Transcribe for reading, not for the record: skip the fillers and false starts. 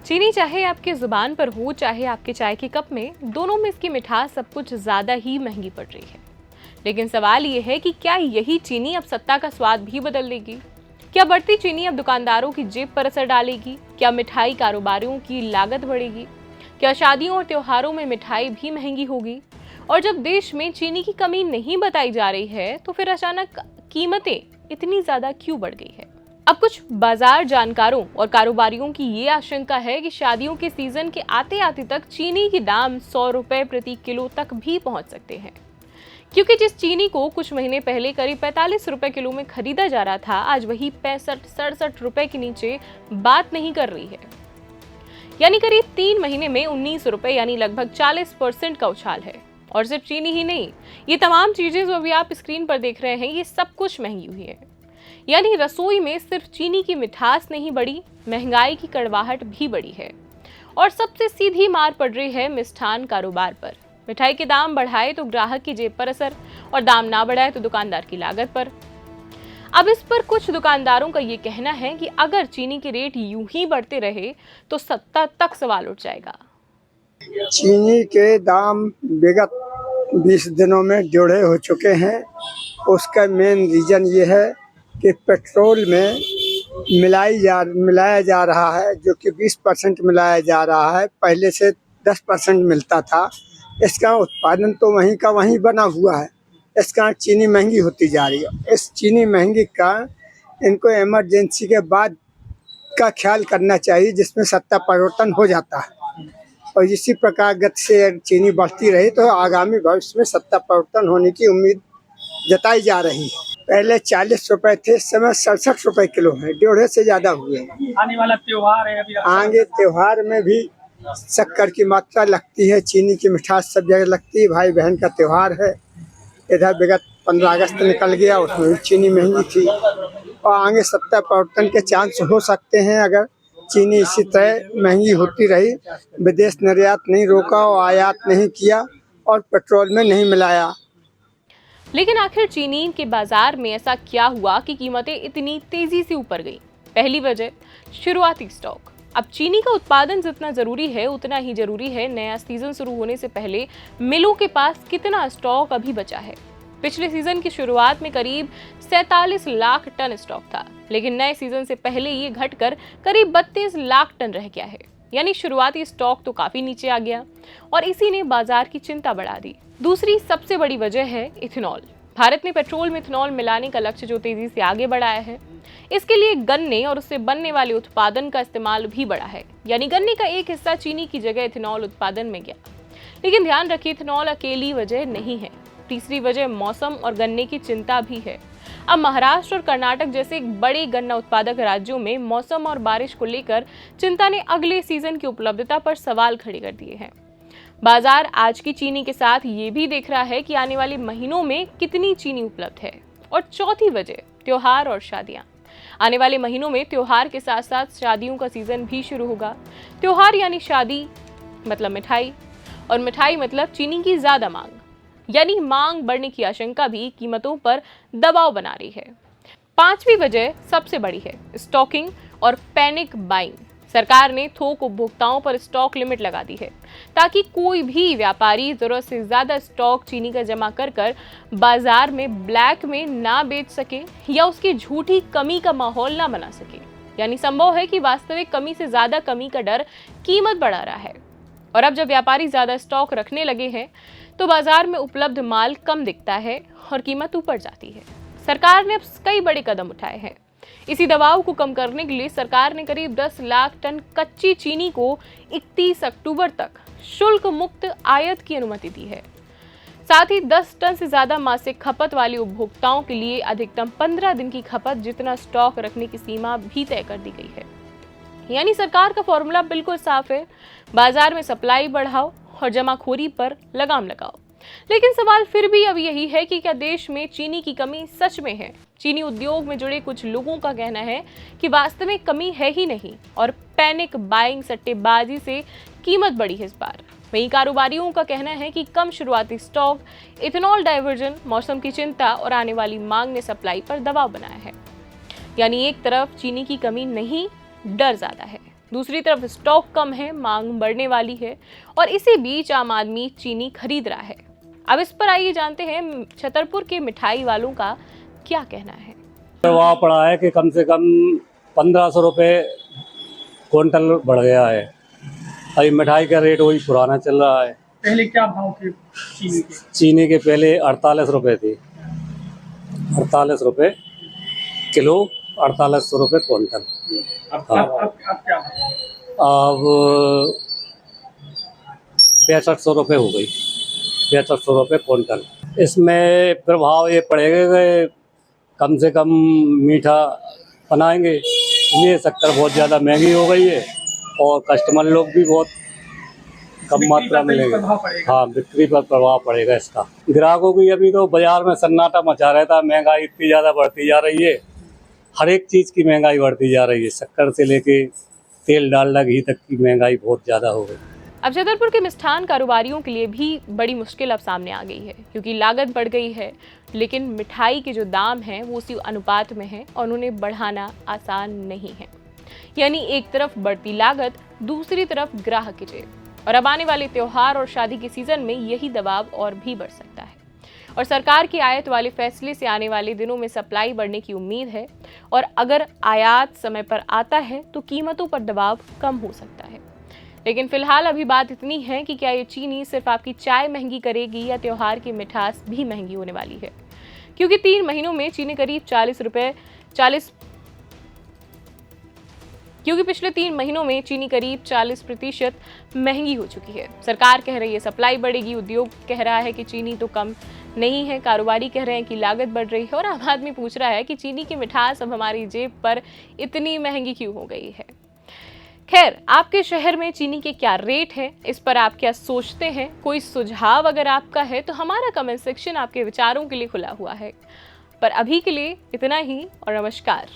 चीनी चाहे आपके जुबान पर हो चाहे आपके चाय के कप में, दोनों में इसकी मिठास सब कुछ ज्यादा ही महंगी पड़ रही है। लेकिन सवाल ये है कि क्या यही चीनी अब सत्ता का स्वाद भी बदल देगी? क्या बढ़ती चीनी अब दुकानदारों की जेब पर असर डालेगी? क्या मिठाई कारोबारियों की लागत बढ़ेगी? क्या शादियों और त्योहारों में मिठाई भी महंगी होगी? और जब देश में चीनी की कमी नहीं बताई जा रही है तो फिर अचानक कीमतें इतनी ज्यादा क्यों बढ़ गई है? अब कुछ बाजार जानकारों और कारोबारियों की ये आशंका है कि शादियों के सीजन के आते आते तक चीनी के दाम 100 रुपए प्रति किलो तक भी पहुंच सकते हैं, क्योंकि जिस चीनी को कुछ महीने पहले करीब 45 रुपए किलो में खरीदा जा रहा था, आज वही 65-67 रुपए के नीचे बात नहीं कर रही है। यानी करीब 3 महीने में 19 रुपए, यानी लगभग 40% का उछाल है। और सिर्फ चीनी ही नहीं, ये तमाम चीजें जो अभी आप स्क्रीन पर देख रहे हैं, ये सब कुछ महंगी हुई है। यानी रसोई में सिर्फ चीनी की मिठास नहीं बढ़ी, महंगाई की कड़वाहट भी बढ़ी है। और सबसे सीधी मार पड़ रही है मिष्ठान कारोबार पर। मिठाई के दाम बढ़ाए तो ग्राहक की जेब पर असर, और दाम ना बढ़ाए तो दुकानदार की लागत पर। अब इस पर कुछ दुकानदारों का ये कहना है कि अगर चीनी के रेट यूं ही बढ़ते रहे तो सत्ता तक सवाल उठ जाएगा। चीनी के दाम विगत 20 दिनों में दोगुने हो चुके हैं। उसका मेन रीज़न ये है कि पेट्रोल में मिलाया जा रहा है, जो कि 20% मिलाया जा रहा है। पहले से 10% मिलता था। इसका उत्पादन तो वहीं का वहीं बना हुआ है। इस कारण चीनी महंगी होती जा रही है। इस चीनी महंगी का इनको इमरजेंसी के बाद का ख्याल करना चाहिए, जिसमें सत्ता परिवर्तन हो जाता है। और इसी प्रकार गति से चीनी बढ़ती रही तो आगामी भविष्य में सत्ता परिवर्तन होने की उम्मीद जताई जा रही है। पहले 40 रुपए थे, इस समय 67 रुपए किलो है, दोगुने से ज्यादा हुए। आने वाला त्योहार है, अभी आगे त्योहार में भी शक्कर की मात्रा लगती है, चीनी की मिठास सब जगह लगती है। भाई बहन का त्योहार है। इधर विगत 15 अगस्त निकल गया, उसमें भी चीनी महंगी थी। और आगे सत्ता परिवर्तन के चांस हो सकते हैं अगर चीनी इसी तरह महंगी होती रही। विदेश निर्यात नहीं रोका और आयात नहीं किया और पेट्रोल में नहीं मिलाया। लेकिन आखिर चीनी के बाजार में ऐसा क्या हुआ कि कीमतें इतनी तेजी से ऊपर गईं? पहली वजह शुरुआती स्टॉक। अब चीनी का उत्पादन जितना जरूरी है उतना ही जरूरी है नया सीजन शुरू होने से पहले मिलों के पास कितना स्टॉक अभी बचा है। पिछले सीजन की शुरुआत में करीब 47 लाख टन स्टॉक था, लेकिन नए सीजन से पहले ये घटकर करीब 32 लाख टन रह गया है। यानी शुरुआती स्टॉक तो काफी नीचे आ गया और इसी ने बाजार की चिंता बढ़ा दी। दूसरी सबसे बड़ी वजह है इथेनॉल। भारत ने पेट्रोल में इथेनॉल मिलाने का लक्ष्य जो तेजी से आगे बढ़ाया है। इसके लिए गन्ने और उससे बनने वाले उत्पादन का इस्तेमाल भी बढ़ा है। यानी गन्ने का एक हिस्सा चीनी की जगह इथेनॉल उत्पादन में गया। लेकिन ध्यान रखिए, इथेनॉल अकेली वजह नहीं है। तीसरी वजह मौसम और गन्ने की चिंता भी है। अब महाराष्ट्र और कर्नाटक जैसे बड़े गन्ना उत्पादक राज्यों में मौसम और बारिश को लेकर चिंता ने अगले सीजन की उपलब्धता पर सवाल खड़े कर दिए हैं। बाजार आज की चीनी के साथ ये भी देख रहा है कि आने वाले महीनों में कितनी चीनी उपलब्ध है। और चौथी वजह त्योहार और शादियां। आने वाले महीनों में त्योहार के साथ साथ शादियों का सीजन भी शुरू होगा। त्योहार यानी शादी मतलब मिठाई, और मिठाई मतलब चीनी की ज्यादा मांग। यानी मांग बढ़ने की आशंका भी कीमतों पर दबाव बना रही है। पांचवी वजह सबसे बड़ी है स्टॉकिंग और पैनिक बाइंग। सरकार ने थोक उपभोक्ताओं पर स्टॉक लिमिट लगा दी है, ताकि कोई भी व्यापारी जरूरत से ज्यादा स्टॉक चीनी का जमा कर बाजार में ब्लैक में ना बेच सके या उसकी झूठी कमी का माहौल ना बना सके। यानी संभव है कि वास्तविक कमी से ज्यादा कमी का डर कीमत बढ़ा रहा है। और अब जब व्यापारी ज्यादा स्टॉक रखने लगे हैं तो बाजार में उपलब्ध माल कम दिखता है और कीमत ऊपर जाती है। सरकार ने अब कई बड़े कदम उठाए हैं। इसी दबाव को कम करने के लिए सरकार ने करीब 10 लाख टन कच्ची चीनी को 31 अक्टूबर तक शुल्क मुक्त आयात की अनुमति दी है। साथ ही 10 टन से ज्यादा मासिक खपत वाले उपभोक्ताओं के लिए अधिकतम 15 दिन की खपत जितना स्टॉक रखने की सीमा भी तय कर दी गई है। यानी सरकार का फॉर्मूला बिल्कुल साफ है, बाजार में सप्लाई बढ़ाओ और जमाखोरी पर लगाम लगाओ। लेकिन सवाल फिर भी अब यही है कि क्या देश में चीनी की कमी सच में है? चीनी उद्योग में जुड़े कुछ लोगों का कहना है कि वास्तव में कमी है ही नहीं और पैनिक बाइंग सट्टेबाजी से कीमत बढ़ी है इस बार। वहीं कारोबारियों का कहना है कि कम शुरुआती स्टॉक, इथेनॉल डाइवर्जन, मौसम की चिंता और आने वाली मांग ने सप्लाई पर दबाव बनाया है। यानी एक तरफ चीनी की कमी नहीं, डर ज्यादा है। दूसरी तरफ स्टॉक कम है, मांग बढ़ने वाली है और इसी बीच आम आदमी चीनी खरीद रहा है। अब इस पर आइए जानते हैं छतरपुर के मिठाई वालों का क्या कहना है। प्रभाव पड़ा है कि कम से कम 1500 रुपये क्विंटल बढ़ गया है। अभी मिठाई का रेट वही पुराना चल रहा है। पहले क्या भाव थे चीनी के? चीनी के पहले 48 रुपये थी, 48 रुपये किलो, 4800 रुपये क्विंटल। अब हाँ। अब क्या भाव? अब 6500 रुपये हो गई, 6500 रुपये क्विंटल। इसमें प्रभाव ये पड़ेगा कि कम से कम मीठा बनाएंगे, ये शक्कर बहुत ज़्यादा महंगी हो गई है और कस्टमर लोग भी बहुत कम मात्रा में लेंगे। प्रभाव पड़ेगा। हाँ, बिक्री पर प्रभाव पड़ेगा इसका। ग्राहकों की अभी तो बाजार में सन्नाटा मचा रहता है, महंगाई इतनी ज़्यादा बढ़ती जा रही है, हर एक चीज़ की महंगाई बढ़ती जा रही है, शक्कर से लेके तेल डालडा घी तक की महंगाई बहुत ज़्यादा हो गई। अब छतरपुर के मिष्ठान कारोबारियों के लिए भी बड़ी मुश्किल अब सामने आ गई है, क्योंकि लागत बढ़ गई है, लेकिन मिठाई के जो दाम हैं वो उसी अनुपात में हैं और उन्हें बढ़ाना आसान नहीं है। यानी एक तरफ बढ़ती लागत, दूसरी तरफ ग्राहक की जेब, और अब आने वाले त्योहार और शादी के सीजन में यही दबाव और भी बढ़ सकता है। और सरकार की आयात वाले फैसले से आने वाले दिनों में सप्लाई बढ़ने की उम्मीद है, और अगर आयात समय पर आता है तो कीमतों पर दबाव कम हो सकता है। लेकिन फिलहाल अभी बात इतनी है कि क्या ये चीनी सिर्फ आपकी चाय महंगी करेगी या त्योहार की मिठास भी महंगी होने वाली है, क्योंकि 3 महीनों में चीनी करीब पिछले 3 महीनों में चीनी करीब 40% महंगी हो चुकी है। सरकार कह रही है सप्लाई बढ़ेगी, उद्योग कह रहा है कि चीनी तो कम नहीं है, कारोबारी कह रहे हैं कि लागत बढ़ रही है और आम आदमी पूछ रहा है कि चीनी की मिठास अब हमारी जेब पर इतनी महंगी क्यों हो गई है। खैर, आपके शहर में चीनी के क्या रेट है, इस पर आप क्या सोचते हैं? कोई सुझाव अगर आपका है तो हमारा कमेंट सेक्शन आपके विचारों के लिए खुला हुआ है। पर अभी के लिए इतना ही और नमस्कार।